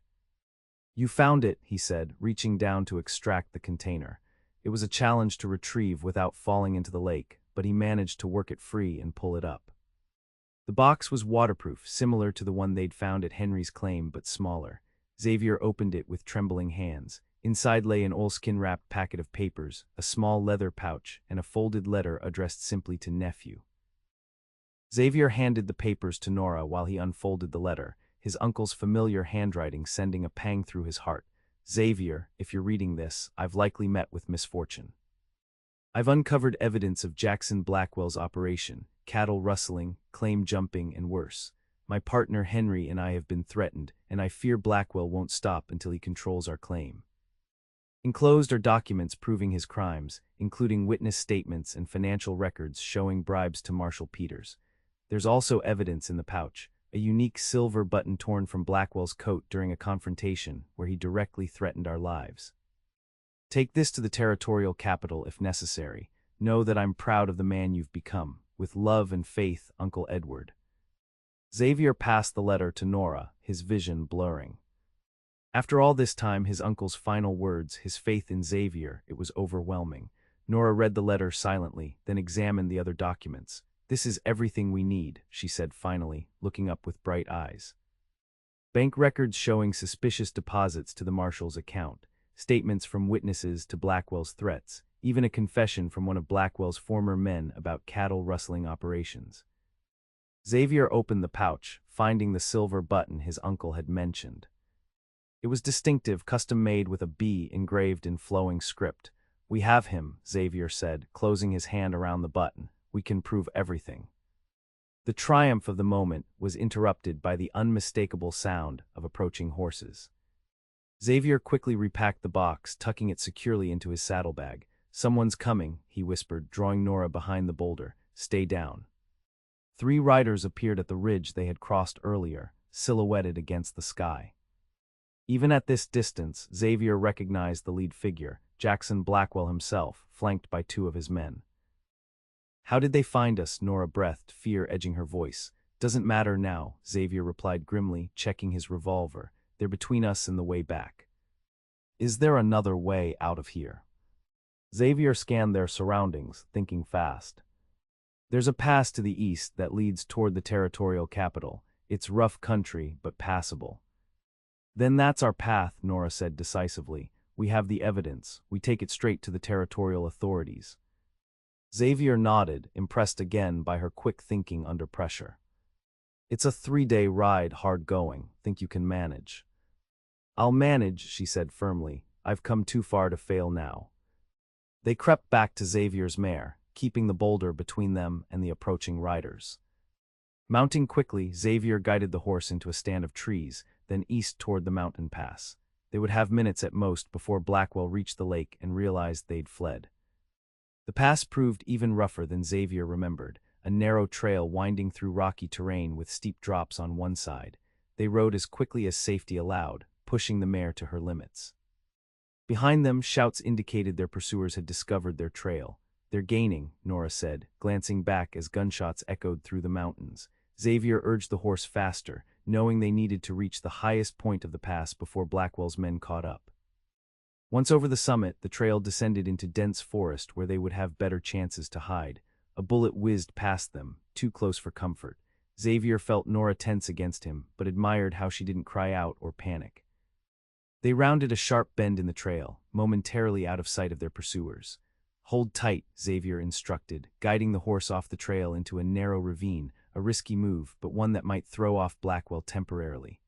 S1: You found it, he said, reaching down to extract the container. It was a challenge to retrieve without falling into the lake, but he managed to work it free and pull it up. The box was waterproof, similar to the one they'd found at Henry's claim, but smaller. Xavier opened it with trembling hands. Inside lay an oilskin-wrapped packet of papers, a small leather pouch, and a folded letter addressed simply to nephew. Xavier handed the papers to Nora while he unfolded the letter, his uncle's familiar handwriting sending a pang through his heart. Xavier, if you're reading this, I've likely met with misfortune. I've uncovered evidence of Jackson Blackwell's operation, cattle rustling, claim jumping, and worse. My partner Henry and I have been threatened, and I fear Blackwell won't stop until he controls our claim. Enclosed are documents proving his crimes, including witness statements and financial records showing bribes to Marshal Peters. There's also evidence in the pouch, a unique silver button torn from Blackwell's coat during a confrontation where he directly threatened our lives. Take this to the territorial capital if necessary. Know that I'm proud of the man you've become. With love and faith, Uncle Edward. Xavier passed the letter to Nora, his vision blurring. After all this time, his uncle's final words, his faith in Xavier, it was overwhelming. Nora read the letter silently, then examined the other documents. This is everything we need, she said finally, looking up with bright eyes. Bank records showing suspicious deposits to the marshal's account, statements from witnesses to Blackwell's threats, even a confession from one of Blackwell's former men about cattle rustling operations. Xavier opened the pouch, finding the silver button his uncle had mentioned. It was distinctive, custom-made with a B engraved in flowing script. We have him, Xavier said, closing his hand around the button. We can prove everything. The triumph of the moment was interrupted by the unmistakable sound of approaching horses. Xavier quickly repacked the box, tucking it securely into his saddlebag. Someone's coming, he whispered, drawing Nora behind the boulder. Stay down. 3 riders appeared at the ridge they had crossed earlier, silhouetted against the sky. Even at this distance, Xavier recognized the lead figure, Jackson Blackwell himself, flanked by 2 of his men. How did they find us? Nora breathed, fear edging her voice. Doesn't matter now, Xavier replied grimly, checking his revolver. They're between us and the way back. Is there another way out of here? Xavier scanned their surroundings, thinking fast. There's a pass to the east that leads toward the territorial capital. It's rough country, but passable. Then that's our path, Nora said decisively. We have the evidence. We take it straight to the territorial authorities. Xavier nodded, impressed again by her quick thinking under pressure. It's a 3-day ride, hard going. Think you can manage? I'll manage, she said firmly. I've come too far to fail now. They crept back to Xavier's mare, keeping the boulder between them and the approaching riders. Mounting quickly, Xavier guided the horse into a stand of trees, then east toward the mountain pass. They would have minutes at most before Blackwell reached the lake and realized they'd fled. The pass proved even rougher than Xavier remembered, a narrow trail winding through rocky terrain with steep drops on one side. They rode as quickly as safety allowed, pushing the mare to her limits. Behind them, shouts indicated their pursuers had discovered their trail. "They're gaining," Nora said, glancing back as gunshots echoed through the mountains. Xavier urged the horse faster, knowing they needed to reach the highest point of the pass before Blackwell's men caught up. Once over the summit, the trail descended into dense forest where they would have better chances to hide. A bullet whizzed past them, too close for comfort. Xavier felt Nora tense against him, but admired how she didn't cry out or panic. They rounded a sharp bend in the trail, momentarily out of sight of their pursuers. "Hold tight," Xavier instructed, guiding the horse off the trail into a narrow ravine, a risky move, but one that might throw off Blackwell temporarily.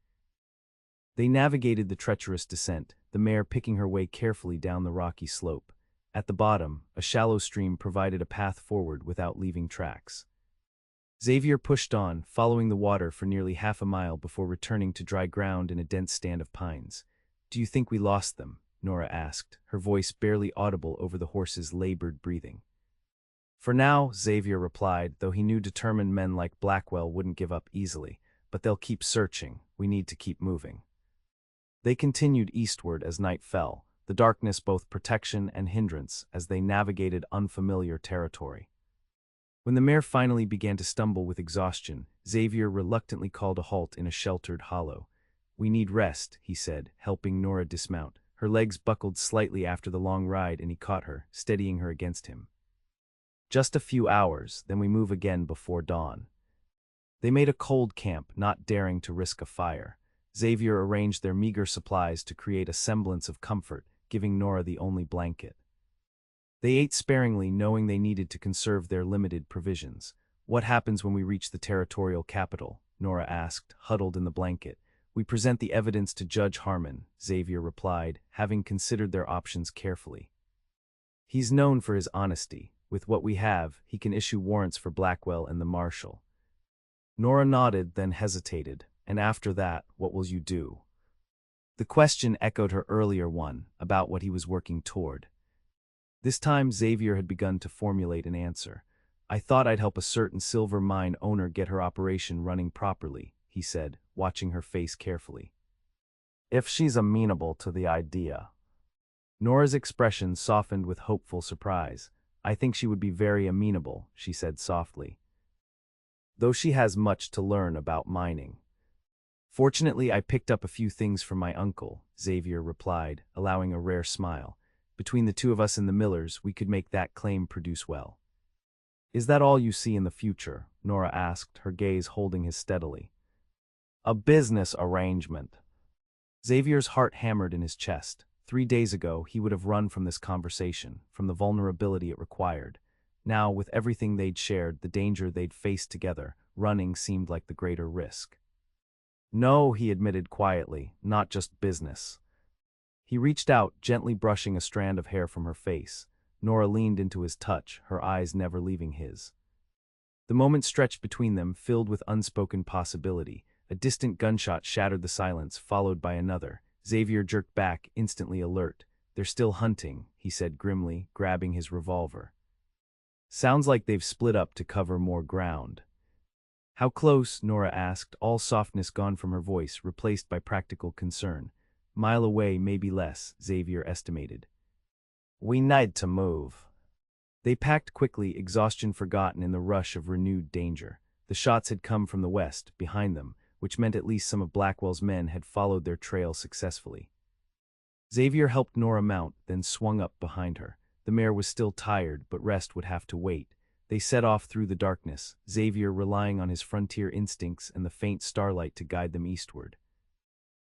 S1: They navigated the treacherous descent, the mare picking her way carefully down the rocky slope. At the bottom, a shallow stream provided a path forward without leaving tracks. Xavier pushed on, following the water for nearly half a mile before returning to dry ground in a dense stand of pines. "Do you think we lost them?" Nora asked, her voice barely audible over the horse's labored breathing. "For now," Xavier replied, though he knew determined men like Blackwell wouldn't give up easily. "But they'll keep searching. We need to keep moving." They continued eastward as night fell, the darkness both protection and hindrance as they navigated unfamiliar territory. When the mare finally began to stumble with exhaustion, Xavier reluctantly called a halt in a sheltered hollow. "We need rest," he said, helping Nora dismount. Her legs buckled slightly after the long ride and he caught her, steadying her against him. "Just a few hours, then we move again before dawn." They made a cold camp, not daring to risk a fire. Xavier arranged their meager supplies to create a semblance of comfort, giving Nora the only blanket. They ate sparingly, knowing they needed to conserve their limited provisions. "What happens when we reach the territorial capital?" Nora asked, huddled in the blanket. "We present the evidence to Judge Harmon," Xavier replied, having considered their options carefully. "He's known for his honesty. With what we have, he can issue warrants for Blackwell and the marshal." Nora nodded, then hesitated. "And after that, what will you do?" The question echoed her earlier one, about what he was working toward. This time Xavier had begun to formulate an answer. "I thought I'd help a certain silver mine owner get her operation running properly," he said, watching her face carefully. "If she's amenable to the idea." Nora's expression softened with hopeful surprise. "I think she would be very amenable," she said softly. "Though she has much to learn about mining." "Fortunately, I picked up a few things from my uncle," Xavier replied, allowing a rare smile. "Between the two of us and the Millers, we could make that claim produce well." "Is that all you see in the future?" Nora asked, her gaze holding his steadily. "A business arrangement." Xavier's heart hammered in his chest. 3 days ago, he would have run from this conversation, from the vulnerability it required. Now, with everything they'd shared, the danger they'd faced together, running seemed like the greater risk. "No," he admitted quietly, "not just business." He reached out, gently brushing a strand of hair from her face. Nora leaned into his touch, her eyes never leaving his. The moment stretched between them, filled with unspoken possibility. A distant gunshot shattered the silence, followed by another. Xavier jerked back, instantly alert. "They're still hunting," he said grimly, grabbing his revolver. "Sounds like they've split up to cover more ground." "How close?" Nora asked, all softness gone from her voice, replaced by practical concern. "Mile away, maybe less," Xavier estimated. "We need to move." They packed quickly, exhaustion forgotten in the rush of renewed danger. The shots had come from the west, behind them, which meant at least some of Blackwell's men had followed their trail successfully. Xavier helped Nora mount, then swung up behind her. The mare was still tired, but rest would have to wait. They set off through the darkness, Xavier relying on his frontier instincts and the faint starlight to guide them eastward.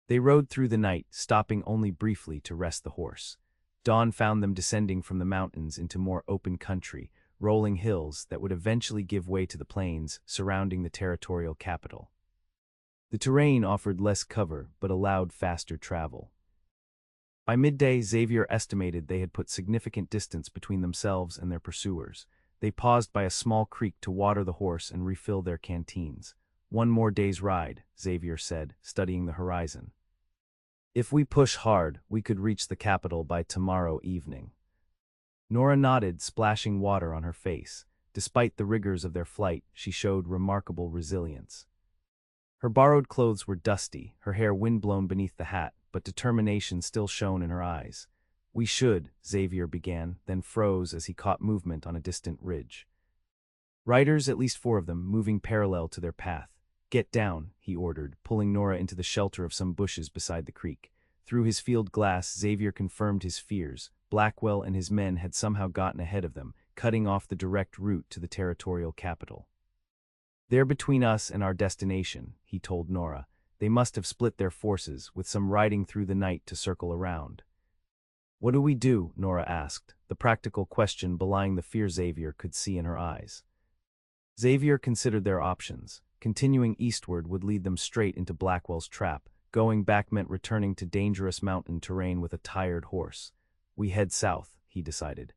S1: They rode through the night, stopping only briefly to rest the horse. Dawn found them descending from the mountains into more open country, rolling hills that would eventually give way to the plains surrounding the territorial capital. The terrain offered less cover but allowed faster travel. By midday, Xavier estimated they had put significant distance between themselves and their pursuers. They paused by a small creek to water the horse and refill their canteens. "One more day's ride," Xavier said, studying the horizon. "If we push hard, we could reach the capital by tomorrow evening." Nora nodded, splashing water on her face. Despite the rigors of their flight, she showed remarkable resilience. Her borrowed clothes were dusty, her hair windblown beneath the hat, but determination still shone in her eyes. "We should," Xavier began, then froze as he caught movement on a distant ridge. Riders, at least 4 of them, moving parallel to their path. "Get down," he ordered, pulling Nora into the shelter of some bushes beside the creek. Through his field glass, Xavier confirmed his fears. Blackwell and his men had somehow gotten ahead of them, cutting off the direct route to the territorial capital. "They're between us and our destination," he told Nora. "They must have split their forces, with some riding through the night to circle around." "What do we do?" Nora asked, the practical question belying the fear Xavier could see in her eyes. Xavier considered their options. Continuing eastward would lead them straight into Blackwell's trap. Going back meant returning to dangerous mountain terrain with a tired horse. "We head south," he decided.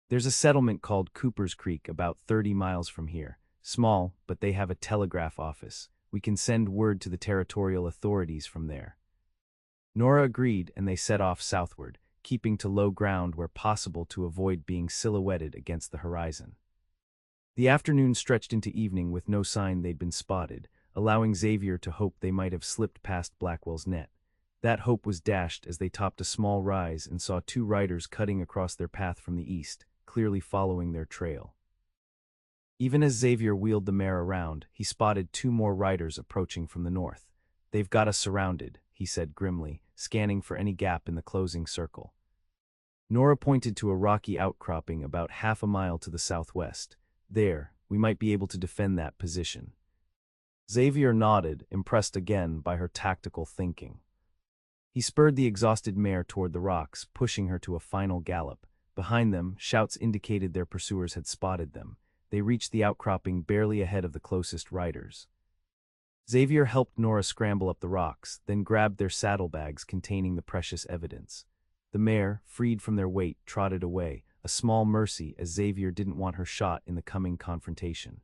S1: "There's a settlement called Cooper's Creek about 30 miles from here. Small, but they have a telegraph office. We can send word to the territorial authorities from there." Nora agreed, and they set off southward, keeping to low ground where possible to avoid being silhouetted against the horizon. The afternoon stretched into evening with no sign they'd been spotted, allowing Xavier to hope they might have slipped past Blackwell's net. That hope was dashed as they topped a small rise and saw 2 riders cutting across their path from the east, clearly following their trail. Even as Xavier wheeled the mare around, he spotted 2 more riders approaching from the north. "They've got us surrounded," he said grimly, scanning for any gap in the closing circle. Nora pointed to a rocky outcropping about half a mile to the southwest. "There, we might be able to defend that position." Xavier nodded, impressed again by her tactical thinking. He spurred the exhausted mare toward the rocks, pushing her to a final gallop. Behind them, shouts indicated their pursuers had spotted them. They reached the outcropping barely ahead of the closest riders. Xavier helped Nora scramble up the rocks, then grabbed their saddlebags containing the precious evidence. The mare, freed from their weight, trotted away, a small mercy as Xavier didn't want her shot in the coming confrontation.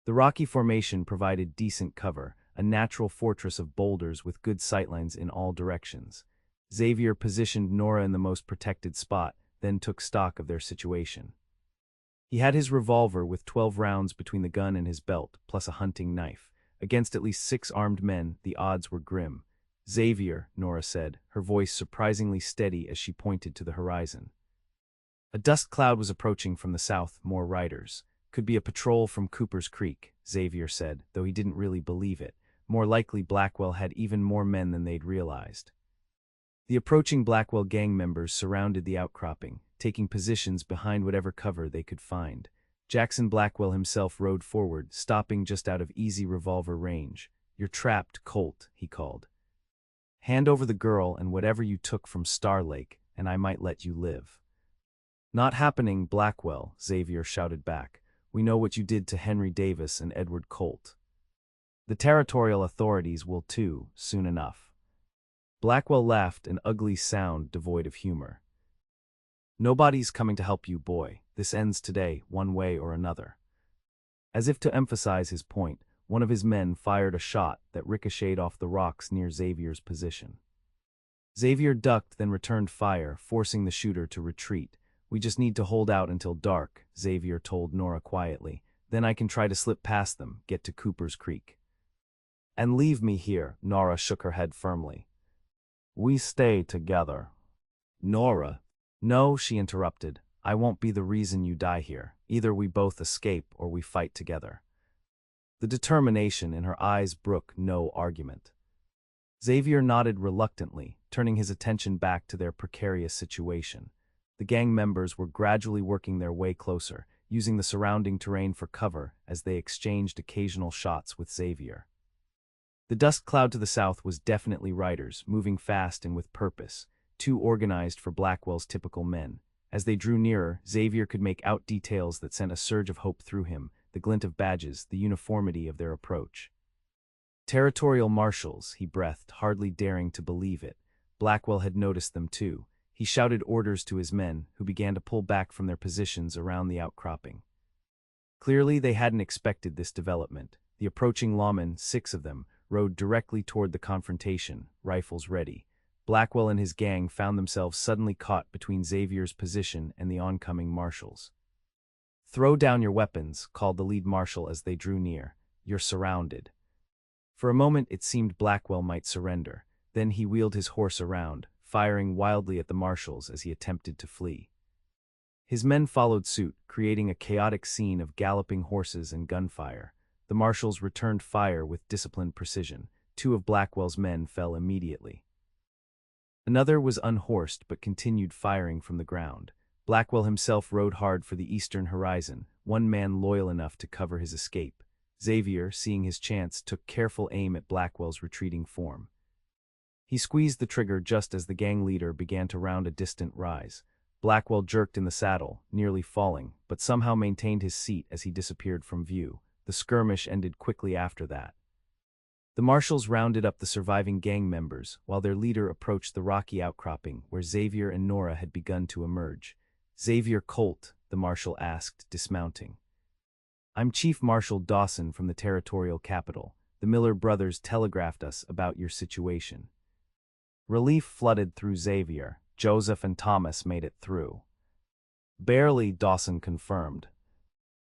S1: The rocky formation provided decent cover, a natural fortress of boulders with good sightlines in all directions. Xavier positioned Nora in the most protected spot, then took stock of their situation. He had his revolver with 12 rounds between the gun and his belt, plus a hunting knife. Against at least 6 armed men, the odds were grim. "Xavier," Nora said, her voice surprisingly steady as she pointed to the horizon. A dust cloud was approaching from the south, more riders. "Could be a patrol from Cooper's Creek," Xavier said, though he didn't really believe it. More likely Blackwell had even more men than they'd realized. The approaching Blackwell gang members surrounded the outcropping, taking positions behind whatever cover they could find. Jackson Blackwell himself rode forward, stopping just out of easy revolver range. "You're trapped, Colt," he called. "Hand over the girl and whatever you took from Star Lake, and I might let you live." "Not happening, Blackwell," Xavier shouted back. "We know what you did to Henry Davis and Edward Colt. The territorial authorities will too, soon enough." Blackwell laughed, an ugly sound devoid of humor. "Nobody's coming to help you, boy. This ends today, one way or another." As if to emphasize his point, one of his men fired a shot that ricocheted off the rocks near Xavier's position. Xavier ducked, then returned fire, forcing the shooter to retreat. "We just need to hold out until dark," Xavier told Nora quietly. "Then I can try to slip past them, get to Cooper's Creek." "And leave me here," Nora shook her head firmly. "We stay together." "Nora." "No," she interrupted. "I won't be the reason you die here. Either we both escape or we fight together." The determination in her eyes brooked no argument. Xavier nodded reluctantly, turning his attention back to their precarious situation. The gang members were gradually working their way closer, using the surrounding terrain for cover as they exchanged occasional shots with Xavier. The dust cloud to the south was definitely riders, moving fast and with purpose, too organized for Blackwell's typical men. As they drew nearer, Xavier could make out details that sent a surge of hope through him, the glint of badges, the uniformity of their approach. "Territorial marshals," he breathed, hardly daring to believe it. Blackwell had noticed them too. He shouted orders to his men, who began to pull back from their positions around the outcropping. Clearly, they hadn't expected this development. The approaching lawmen, 6 of them, rode directly toward the confrontation, rifles ready. Blackwell and his gang found themselves suddenly caught between Xavier's position and the oncoming marshals. "Throw down your weapons," called the lead marshal as they drew near. "You're surrounded." For a moment it seemed Blackwell might surrender. Then he wheeled his horse around, firing wildly at the marshals as he attempted to flee. His men followed suit, creating a chaotic scene of galloping horses and gunfire. The marshals returned fire with disciplined precision. 2 of Blackwell's men fell immediately. Another was unhorsed but continued firing from the ground. Blackwell himself rode hard for the eastern horizon, 1 man loyal enough to cover his escape. Xavier, seeing his chance, took careful aim at Blackwell's retreating form. He squeezed the trigger just as the gang leader began to round a distant rise. Blackwell jerked in the saddle, nearly falling, but somehow maintained his seat as he disappeared from view. The skirmish ended quickly after that. The marshals rounded up the surviving gang members, while their leader approached the rocky outcropping where Xavier and Nora had begun to emerge. "Xavier Colt," the marshal asked, dismounting. "I'm Chief Marshal Dawson from the territorial capital. The Miller brothers telegraphed us about your situation." Relief flooded through Xavier. Joseph and Thomas made it through. "Barely," Dawson confirmed.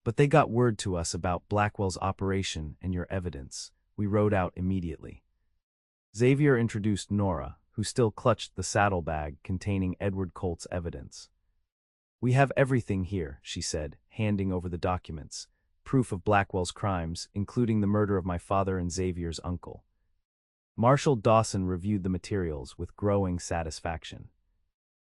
S1: "But they got word to us about Blackwell's operation and your evidence. We rode out immediately." Xavier introduced Nora, who still clutched the saddlebag containing Edward Colt's evidence. "We have everything here," she said, handing over the documents. "Proof of Blackwell's crimes, including the murder of my father and Xavier's uncle." Marshal Dawson reviewed the materials with growing satisfaction.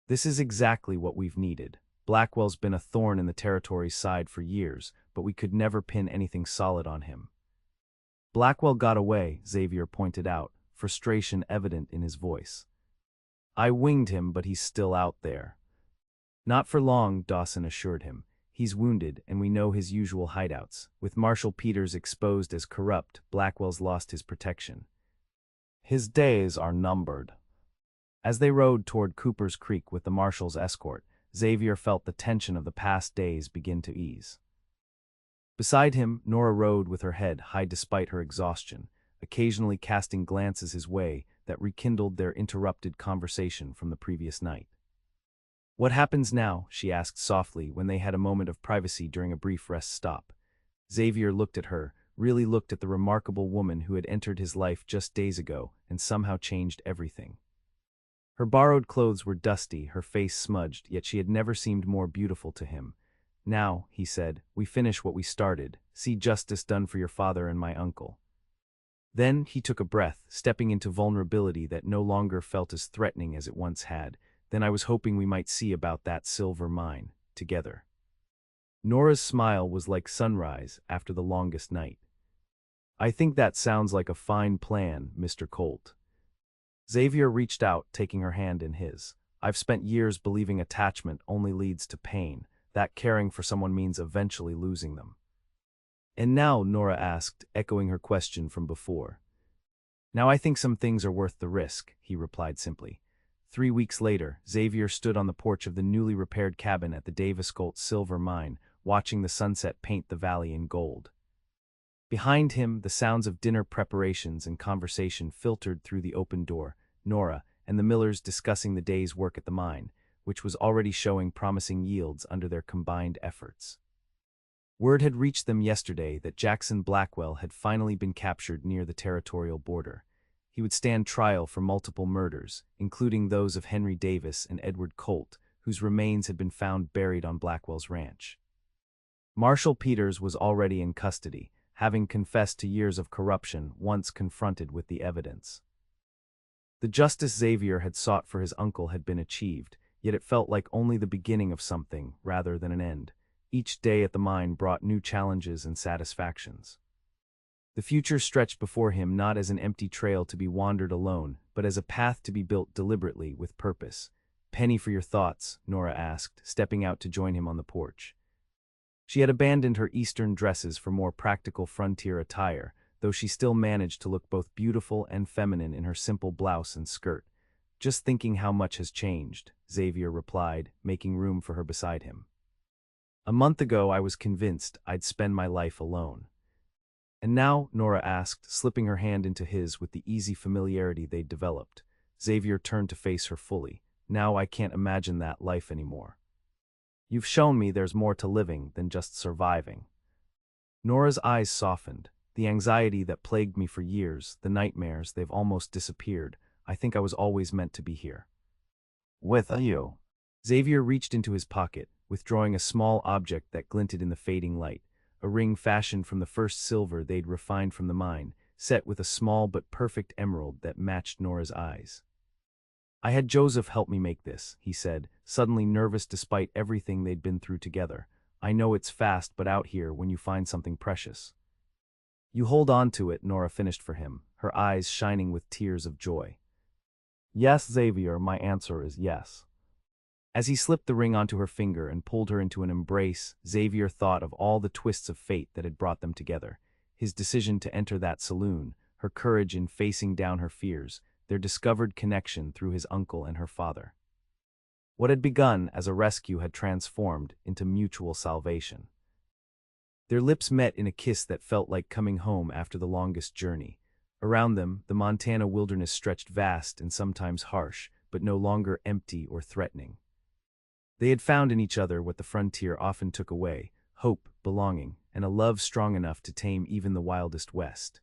S1: "This is exactly what we've needed. Blackwell's been a thorn in the territory's side for years, but we could never pin anything solid on him." "Blackwell got away," Xavier pointed out, frustration evident in his voice. "I winged him, but he's still out there." "Not for long," Dawson assured him. "He's wounded, and we know his usual hideouts. With Marshal Peters exposed as corrupt, Blackwell's lost his protection. His days are numbered." As they rode toward Cooper's Creek with the marshal's escort, Xavier felt the tension of the past days begin to ease. Beside him, Nora rode with her head high despite her exhaustion, occasionally casting glances his way that rekindled their interrupted conversation from the previous night. "What happens now?" she asked softly when they had a moment of privacy during a brief rest stop. Xavier looked at her, really looked at the remarkable woman who had entered his life just days ago and somehow changed everything. Her borrowed clothes were dusty, her face smudged, yet she had never seemed more beautiful to him. "Now," he said, "we finish what we started, see justice done for your father and my uncle." Then he took a breath, stepping into vulnerability that no longer felt as threatening as it once had. "Then I was hoping we might see about that silver mine, together." Nora's smile was like sunrise after the longest night. "I think that sounds like a fine plan, Mr. Colt." Xavier reached out, taking her hand in his. "I've spent years believing attachment only leads to pain, that caring for someone means eventually losing them." "And now?" Nora asked, echoing her question from before. "Now I think some things are worth the risk," he replied simply. 3 weeks later, Xavier stood on the porch of the newly repaired cabin at the Davis Colt silver mine, watching the sunset paint the valley in gold. Behind him, the sounds of dinner preparations and conversation filtered through the open door, Nora and the Millers discussing the day's work at the mine, which was already showing promising yields under their combined efforts. Word had reached them yesterday that Jackson Blackwell had finally been captured near the territorial border. He would stand trial for multiple murders, including those of Henry Davis and Edward Colt, whose remains had been found buried on Blackwell's ranch. Marshal Peters was already in custody, having confessed to years of corruption once confronted with the evidence. The justice Xavier had sought for his uncle had been achieved, yet it felt like only the beginning of something rather than an end. Each day at the mine brought new challenges and satisfactions. The future stretched before him not as an empty trail to be wandered alone, but as a path to be built deliberately with purpose. "Penny for your thoughts?" Nora asked, stepping out to join him on the porch. She had abandoned her Eastern dresses for more practical frontier attire, though she still managed to look both beautiful and feminine in her simple blouse and skirt. Just thinking how much has changed, Xavier replied, making room for her beside him. A month ago I was convinced I'd spend my life alone. And now, Nora asked, slipping her hand into his with the easy familiarity they'd developed. Xavier turned to face her fully. Now I can't imagine that life anymore. You've shown me there's more to living than just surviving. Nora's eyes softened. The anxiety that plagued me for years, the nightmares, they've almost disappeared. I think I was always meant to be here.
S2: With you.
S1: Xavier reached into his pocket, withdrawing a small object that glinted in the fading light, a ring fashioned from the first silver they'd refined from the mine, set with a small but perfect emerald that matched Nora's eyes. I had Joseph help me make this, he said, suddenly nervous despite everything they'd been through together. I know it's fast, but out here when you find something precious. You hold on to it, Nora finished for him, her eyes shining with tears of joy. Yes, Xavier, my answer is yes. As he slipped the ring onto her finger and pulled her into an embrace, Xavier thought of all the twists of fate that had brought them together. His decision to enter that saloon, her courage in facing down her fears, their discovered connection through his uncle and her father. What had begun as a rescue had transformed into mutual salvation. Their lips met in a kiss that felt like coming home after the longest journey. Around them, the Montana wilderness stretched vast and sometimes harsh, but no longer empty or threatening. They had found in each other what the frontier often took away: hope, belonging, and a love strong enough to tame even the wildest West.